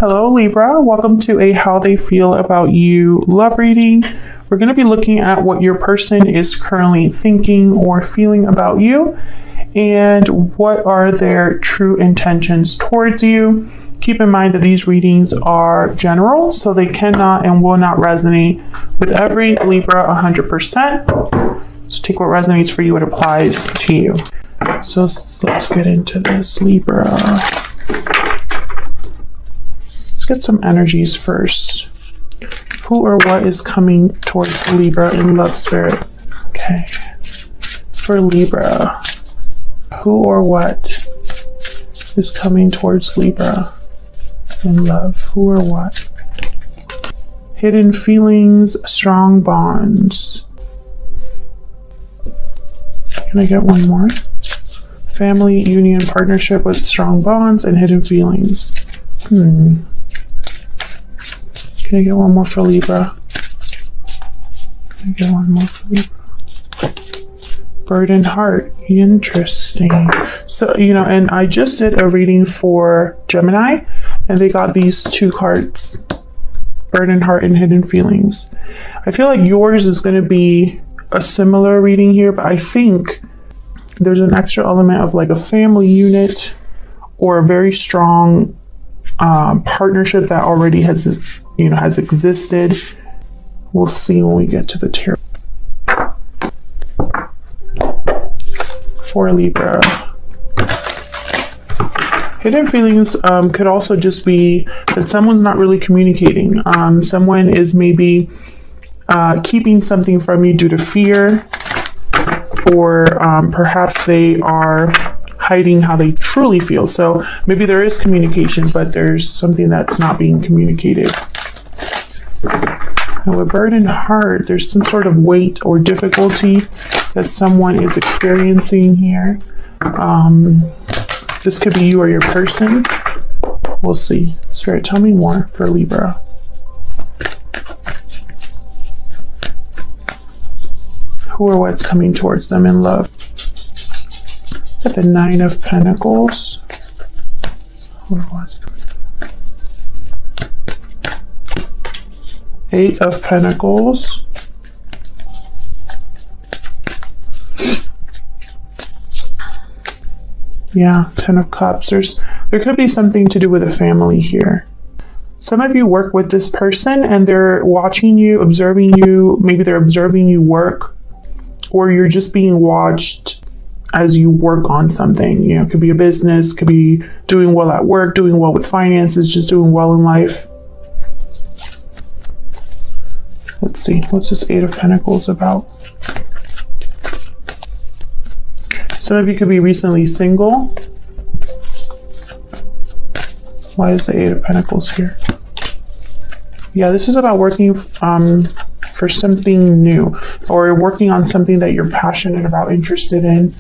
Hello Libra, welcome to a How They Feel About You love reading. We're going to be looking at what your person is currently thinking or feeling about you and what are their true intentions towards you. Keep in mind that these readings are general, so they cannot and will not resonate with every Libra 100%. So take what resonates for you, it applies to you. So let's get into this, Libra. Let's get some energies first. Who or what is coming towards Libra in love spirit? Okay. For Libra, who or what is coming towards Libra in love? Who or what? Hidden feelings, strong bonds. Can I get one more? Family, union, partnership with strong bonds and hidden feelings. Can I get one more for Libra? Can I get one more for Libra? Burdened heart. Interesting. So, and I just did a reading for Gemini, and they got these two cards. Burdened heart and hidden feelings. I feel like yours is going to be a similar reading here, but I think there's an extra element of like a family unit or a very strong partnership that already has existed. We'll see when we get to the tarot. For Libra, hidden feelings could also just be that someone's not really communicating. Someone is maybe keeping something from you due to fear, or perhaps they are hiding how they truly feel. So maybe there is communication, but there's something that's not being communicated. And with burdened heart, there's some sort of weight or difficulty that someone is experiencing here. This could be you or your person. We'll see. Spirit, tell me more for Libra. Who or what's coming towards them in love? Got the 9 of Pentacles. Who or what's coming? 8 of Pentacles. Yeah, 10 of Cups. There could be something to do with a family here. Some of you work with this person and they're watching you, observing you. Maybe they're observing you work, or you're just being watched as you work on something. It could be a business, could be doing well at work, doing well with finances, just doing well in life. Let's see, what's this 8 of Pentacles about? Some of you could be recently single. Why is the 8 of Pentacles here? Yeah, this is about working for something new, or working on something that you're passionate about, interested in,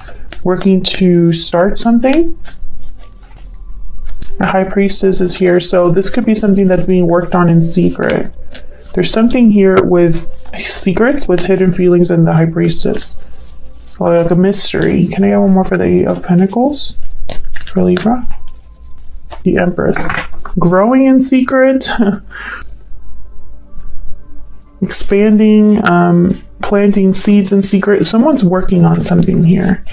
working to start something. The High Priestess is here, so this could be something that's being worked on in secret. There's something here with secrets, with hidden feelings, and the High Priestess. Like a mystery. Can I get one more for the 8 of Pentacles for Libra? The Empress. Growing in secret. Expanding, planting seeds in secret. Someone's working on something here.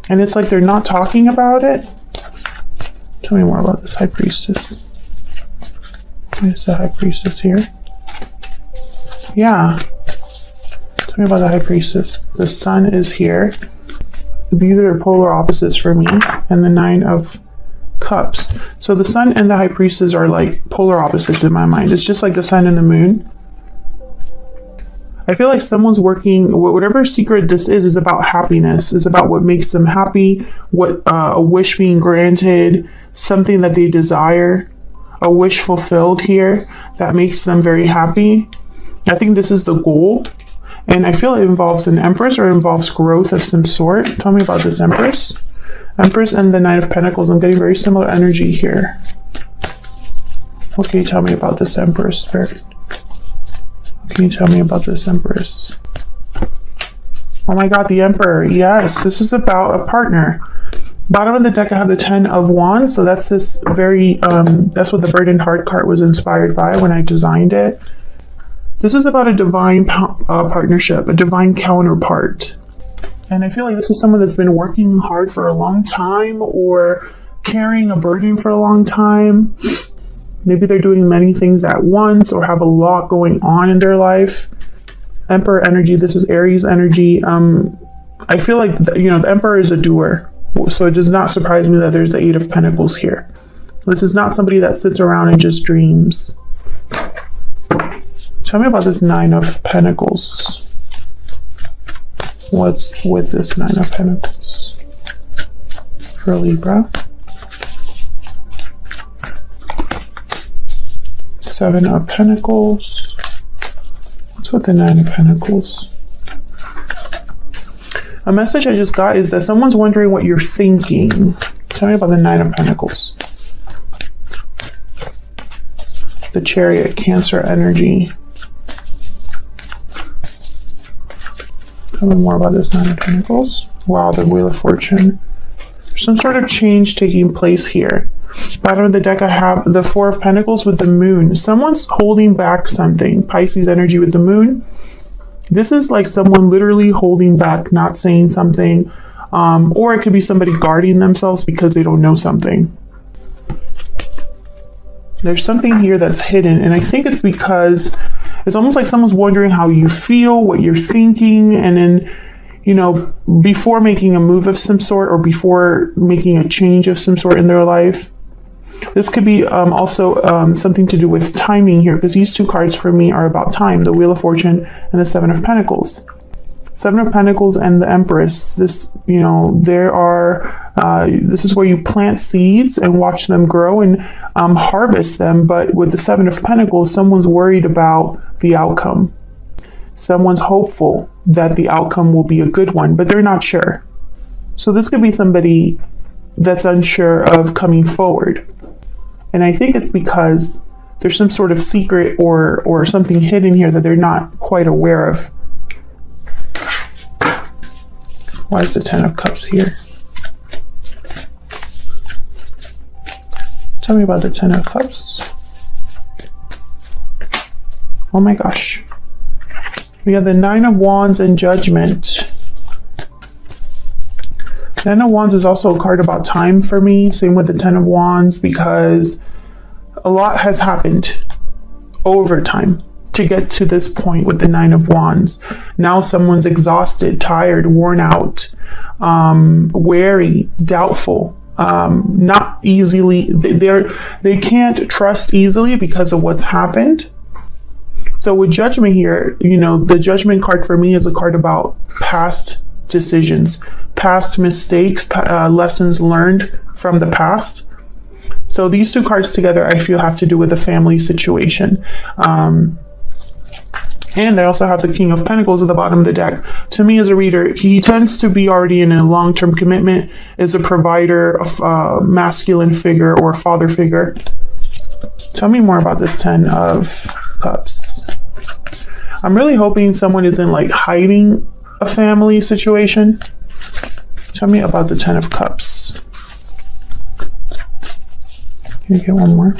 And it's like they're not talking about it. Tell me more about this High Priestess. Where's the High Priestess here? Yeah. Tell me about the High Priestess. The Sun is here. These are polar opposites for me. And the 9 of Cups. So the Sun and the High Priestess are like polar opposites in my mind. It's just like the Sun and the Moon. I feel like someone's working, whatever secret this is about happiness, is about what makes them happy, what a wish being granted, something that they desire, a wish fulfilled here that makes them very happy. I think this is the goal. And I feel it involves an Empress, or it involves growth of some sort. Tell me about this Empress. Empress and the 9 of Pentacles. I'm getting very similar energy here. What can you tell me about this Empress, Spirit? What can you tell me about this Empress? Oh my God, the Emperor. Yes, this is about a partner. Bottom of the deck, I have the 10 of Wands. So that's this very, that's what the burdened heart card was inspired by when I designed it. This is about a divine partnership, a divine counterpart. And I feel like this is someone that's been working hard for a long time or carrying a burden for a long time. Maybe they're doing many things at once or have a lot going on in their life. Emperor energy, this is Aries energy. I feel like, the Emperor is a doer. So it does not surprise me that there's the 8 of Pentacles here. This is not somebody that sits around and just dreams. Tell me about this 9 of Pentacles. What's with this 9 of Pentacles for Libra? 7 of Pentacles. What's with the 9 of Pentacles? A message I just got is that someone's wondering what you're thinking. Tell me about the 9 of Pentacles. The Chariot, Cancer energy. Tell me more about this 9 of Pentacles. Wow, the Wheel of Fortune. There's some sort of change taking place here. Bottom of the deck, I have the 4 of Pentacles with the Moon. Someone's holding back something. Pisces energy with the Moon. This is like someone literally holding back, not saying something. Or it could be somebody guarding themselves because they don't know something. There's something here that's hidden. And I think it's because it's almost like someone's wondering how you feel, what you're thinking. And then, before making a move of some sort or before making a change of some sort in their life. This could be also something to do with timing here, because these 2 cards for me are about time, the Wheel of Fortune and the 7 of Pentacles. 7 of Pentacles and the Empress. This, this is where you plant seeds and watch them grow and harvest them. But with the 7 of Pentacles, someone's worried about the outcome. Someone's hopeful that the outcome will be a good one, but they're not sure. So this could be somebody that's unsure of coming forward. And I think it's because there's some sort of secret or something hidden here that they're not quite aware of. Why is the 10 of Cups here? Tell me about the 10 of Cups. Oh my gosh. We have the 9 of Wands and Judgment. 9 of Wands is also a card about time for me. Same with the 10 of Wands, because a lot has happened over time to get to this point with the 9 of Wands. Now someone's exhausted, tired, worn out, wary, doubtful, not easily. They can't trust easily because of what's happened. So with Judgment here, the Judgment card for me is a card about past decisions, past mistakes, lessons learned from the past. So these 2 cards together, I feel, have to do with a family situation. And I also have the King of Pentacles at the bottom of the deck. To me, as a reader, he tends to be already in a long-term commitment, is a provider, of masculine figure or father figure. Tell me more about this 10 of Cups. I'm really hoping someone isn't like hiding a family situation. Tell me about the 10 of Cups. Can you get one more?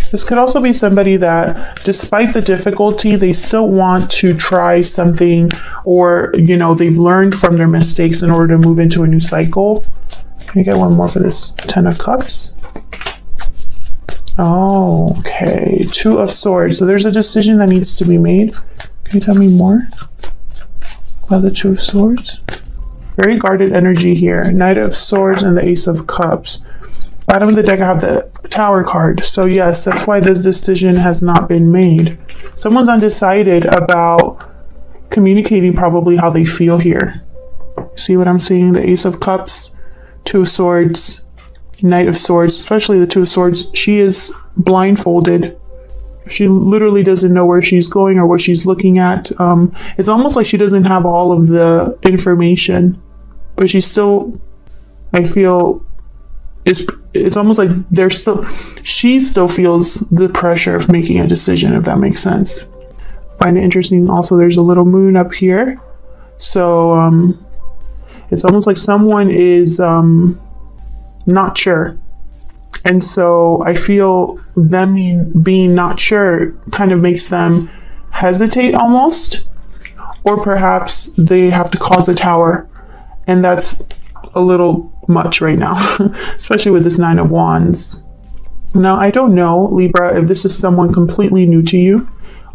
This could also be somebody that, despite the difficulty, they still want to try something, or, they've learned from their mistakes in order to move into a new cycle. Can you get one more for this 10 of Cups? Oh, okay. 2 of Swords. So there's a decision that needs to be made. Can you tell me more about the 2 of Swords? Very guarded energy here. Knight of Swords and the Ace of Cups. Bottom of the deck, I have the Tower card. So yes, that's why this decision has not been made. Someone's undecided about communicating probably how they feel here. See what I'm seeing? The Ace of Cups, 2 of Swords, Knight of Swords, especially the 2 of Swords. She is blindfolded. She literally doesn't know where she's going or what she's looking at. It's almost like she doesn't have all of the information, but she's still, I feel, it's almost like she still feels the pressure of making a decision, if that makes sense. Find it interesting also, there's a little moon up here. So It's almost like someone is not sure. And so I feel them being not sure kind of makes them hesitate almost. Or perhaps they have to cause a tower. And that's a little much right now, especially with this 9 of Wands. Now, I don't know, Libra, if this is someone completely new to you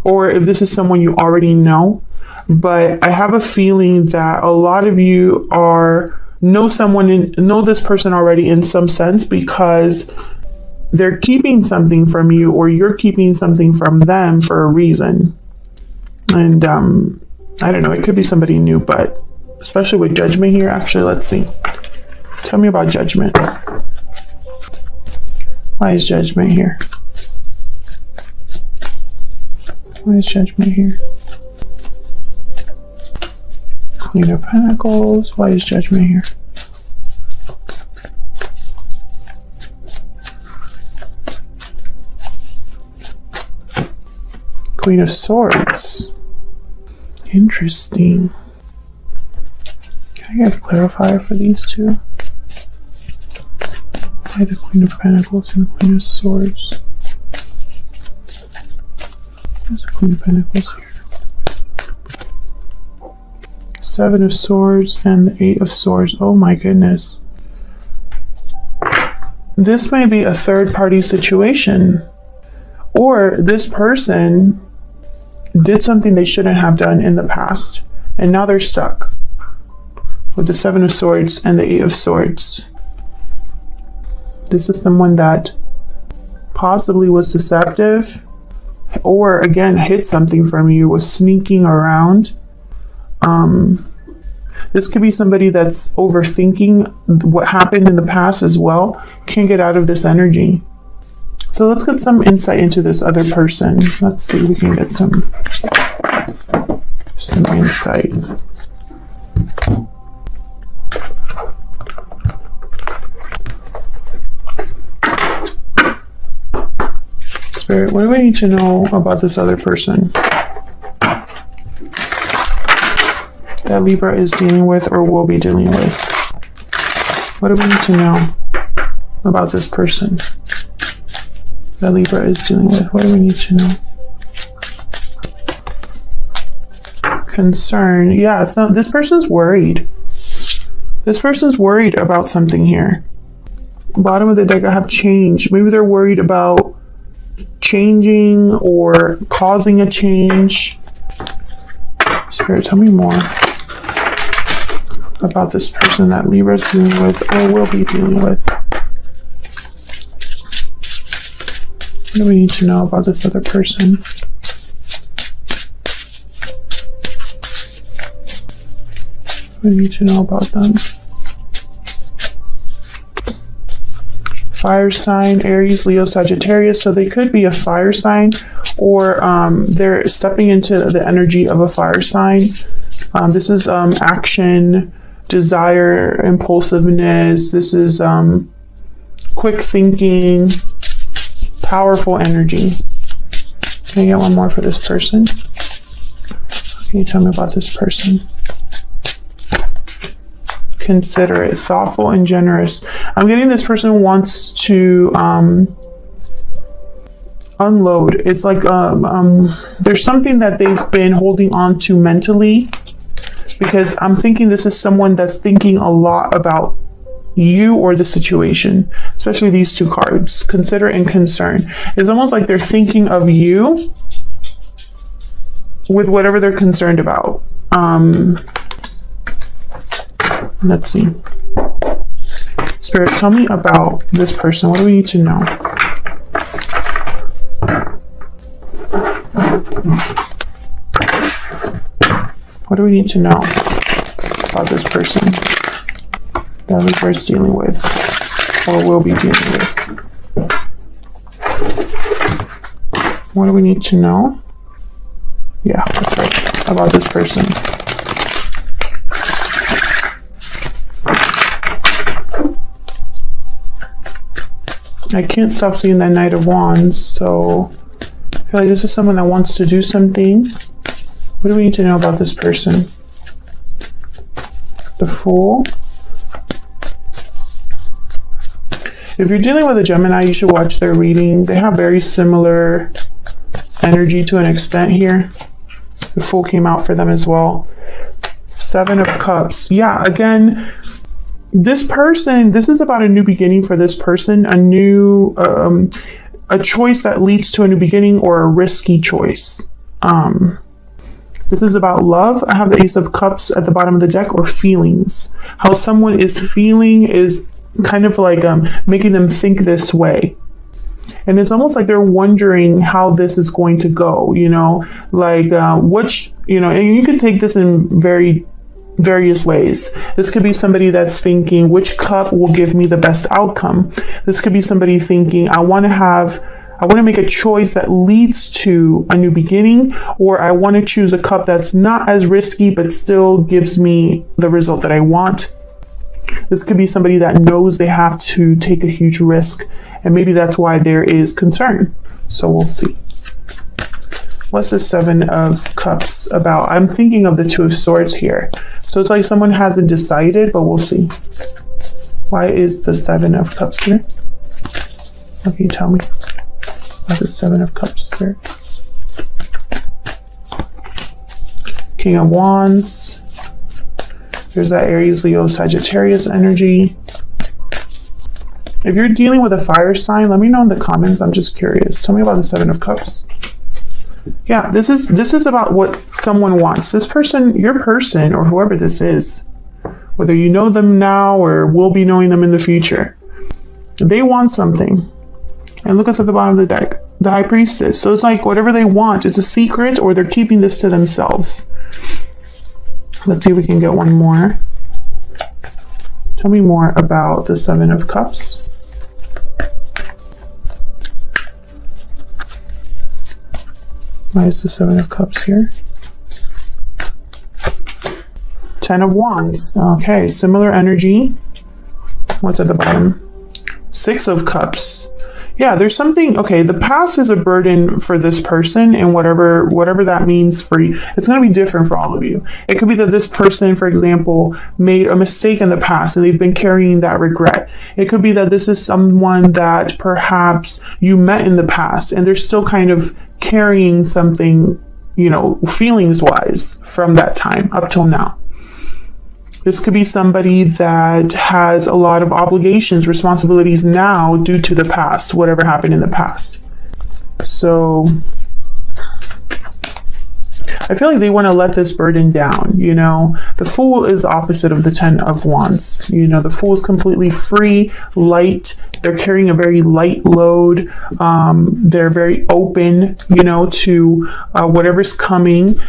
or if this is someone you already know, but I have a feeling that a lot of you know this person already in some sense because they're keeping something from you or you're keeping something from them for a reason. And I don't know, it could be somebody new, but especially with Judgment here, actually, let's see. Tell me about Judgment. Why is Judgment here? Why is Judgment here? Queen of Pentacles. Why is Judgment here? Queen of Swords. Interesting. Can I get a clarifier for these two? Why the Queen of Pentacles and the Queen of Swords? There's the Queen of Pentacles here. 7 of Swords and the 8 of Swords. Oh my goodness. This may be a third-party situation. Or this person did something they shouldn't have done in the past. And now they're stuck. With the 7 of Swords and the 8 of Swords. This is someone that possibly was deceptive or again hid something from you, was sneaking around. This could be somebody that's overthinking what happened in the past as well. Can't get out of this energy. So let's get some insight into this other person. Let's see if we can get some insight. Spirit, what do we need to know about this other person that Libra is dealing with or will be dealing with? What do we need to know about this person that Libra is dealing with? What do we need to know? Concern. Yeah, so this person's worried. This person's worried about something here. Bottom of the deck, I have change. Maybe they're worried about changing or causing a change. Spirit, tell me more about this person that Libra is dealing with or will be dealing with. What do we need to know about this other person? What do we need to know about them? Fire sign, Aries, Leo, Sagittarius. So they could be a fire sign or they're stepping into the energy of a fire sign. This is action, desire, impulsiveness. This is quick thinking, powerful energy. Can I get one more for this person? Can you tell me about this person? Considerate, thoughtful, and generous. I'm getting this person wants to unload. It's like there's something that they've been holding on to mentally, because I'm thinking this is someone that's thinking a lot about you or the situation, especially these two cards, considerate and concern. It's almost like they're thinking of you with whatever they're concerned about. Let's see. Spirit, tell me about this person. What do we need to know? What do we need to know about this person that Libra is dealing with or will be dealing with? What do we need to know? Yeah, that's right. About this person. I can't stop seeing that Knight of Wands, so I feel like this is someone that wants to do something. What do we need to know about this person The Fool. If you're dealing with a Gemini, you should watch their reading. They have very similar energy to an extent here. The Fool came out for them as well. Seven of Cups. Yeah, again, this person, this is about a new beginning for this person, a new, a choice that leads to a new beginning or a risky choice. This is about love. I have the Ace of Cups at the bottom of the deck, or feelings. How someone is feeling is kind of like making them think this way. And it's almost like they're wondering how this is going to go, you know, like which, you know, and you can take this in various ways. This could be somebody that's thinking, which cup will give me the best outcome? This could be somebody thinking, I want to make a choice that leads to a new beginning, or I want to choose a cup that's not as risky but still gives me the result that I want. This could be somebody that knows they have to take a huge risk, and maybe that's why there is concern. So we'll see. What's the Seven of Cups about? I'm thinking of the Two of Swords here. So it's like someone hasn't decided, but we'll see. Why is the Seven of Cups here? What can you tell me about the Seven of Cups here? King of Wands. There's that Aries, Leo, Sagittarius energy. If you're dealing with a fire sign, let me know in the comments. I'm just curious. Tell me about the Seven of Cups. Yeah, this is about what someone wants. This person, your person, or whoever this is, whether you know them now or will be knowing them in the future, they want something. And look at the bottom of the deck, the High Priestess. So it's like whatever they want, it's a secret, or they're keeping this to themselves. Let's see if we can get one more. Tell me more about the Seven of Cups. Why is the Seven of Cups here? Ten of Wands. Okay, similar energy. What's at the bottom? Six of Cups. Yeah, there's something, okay, the past is a burden for this person, and whatever that means for you, it's going to be different for all of you. It could be that this person, for example, made a mistake in the past and they've been carrying that regret. It could be that this is someone that perhaps you met in the past and they're still kind of carrying something, you know, feelings-wise from that time up till now. This could be somebody that has a lot of obligations, responsibilities now due to the past, whatever happened in the past. So I feel like they want to let this burden down, you know. The Fool is opposite of the Ten of Wands. You know, the Fool is completely free, light. They're carrying a very light load. They're very open, you know, to whatever's coming.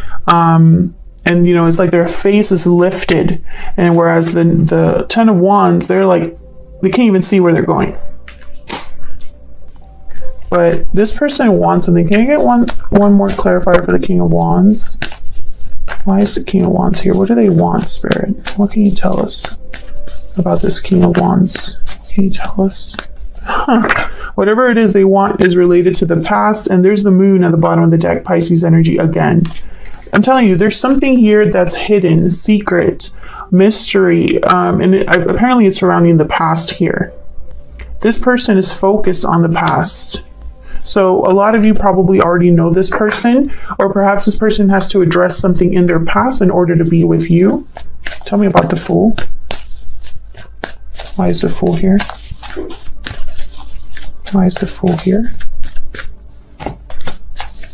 And, you know, it's like their face is lifted. And whereas the Ten of Wands, they're like, they can't even see where they're going. But this person wants something. Can I get one more clarifier for the King of Wands? Why is the King of Wands here? What do they want, Spirit? What can you tell us about this King of Wands? Can you tell us? Whatever it is they want is related to the past. And there's the Moon at the bottom of the deck, Pisces energy again. I'm telling you, there's something here that's hidden, secret, mystery, and apparently it's surrounding the past here. This person is focused on the past. So a lot of you probably already know this person, or perhaps this person has to address something in their past in order to be with you. Tell me about the Fool. Why is the Fool here? Why is the Fool here?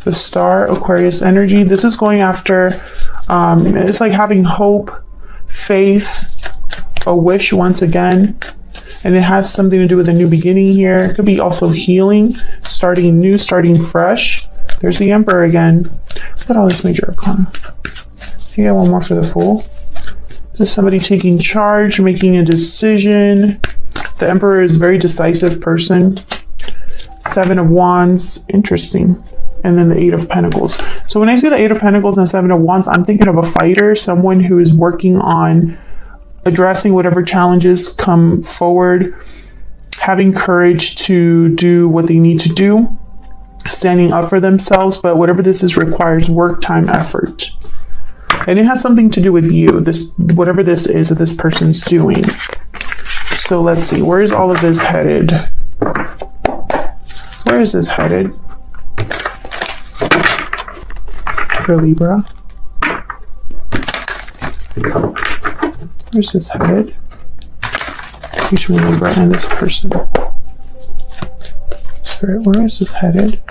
The Star, Aquarius energy. This is going after, it's like having hope, faith, a wish once again. And it has something to do with a new beginning here. It could be also healing, starting new, starting fresh. There's the Emperor again. Look at all this major arcana. You get one more for the Fool. This is somebody taking charge, making a decision. The Emperor is a very decisive person. Seven of Wands. Interesting. And then the Eight of Pentacles. So when I see the Eight of Pentacles and Seven of Wands, I'm thinking of a fighter, someone who is working on addressing whatever challenges come forward, having courage to do what they need to do, standing up for themselves, but whatever this is requires work, time, effort. And it has something to do with you, this, whatever this is that this person's doing. So let's see, where is all of this headed? Where is this headed? For Libra. Where's this headed? Between Libra and this person. Spirit, where is this headed?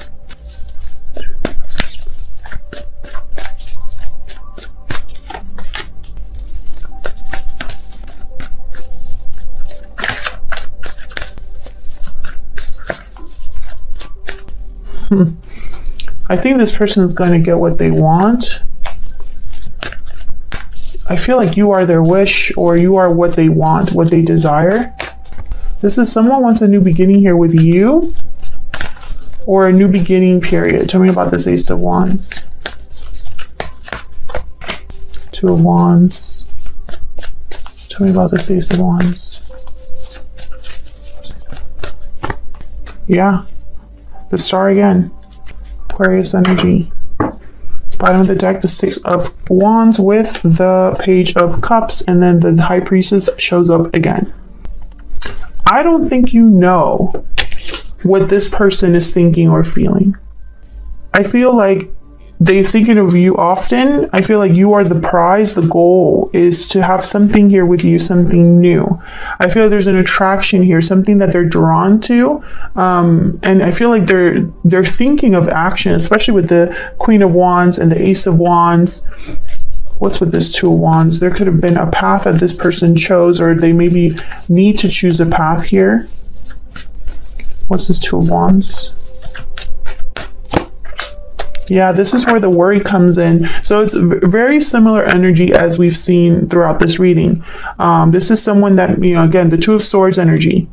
I think this person is going to get what they want. I feel like you are their wish, or you are what they want, what they desire. This is someone wants a new beginning here with you, or a new beginning period. Tell me about this Ace of Wands. Two of Wands. Tell me about this Ace of Wands. Yeah. The Star again. Aquarius energy. Bottom of the deck, the Six of Wands with the Page of Cups, and then the High Priestess shows up again. I don't think you know what this person is thinking or feeling. I feel like they're thinking of you often. I feel like you are the prize. The goal is to have something here with you, something new. I feel like there's an attraction here, something that they're drawn to. And I feel like they're thinking of action, especially with the Queen of Wands and the Ace of Wands. What's with this Two of Wands? There could have been a path that this person chose, or they maybe need to choose a path here. What's this Two of Wands? Yeah, this is where the worry comes in. So it's very similar energy as we've seen throughout this reading. This is someone that, you know, again, the Two of Swords energy.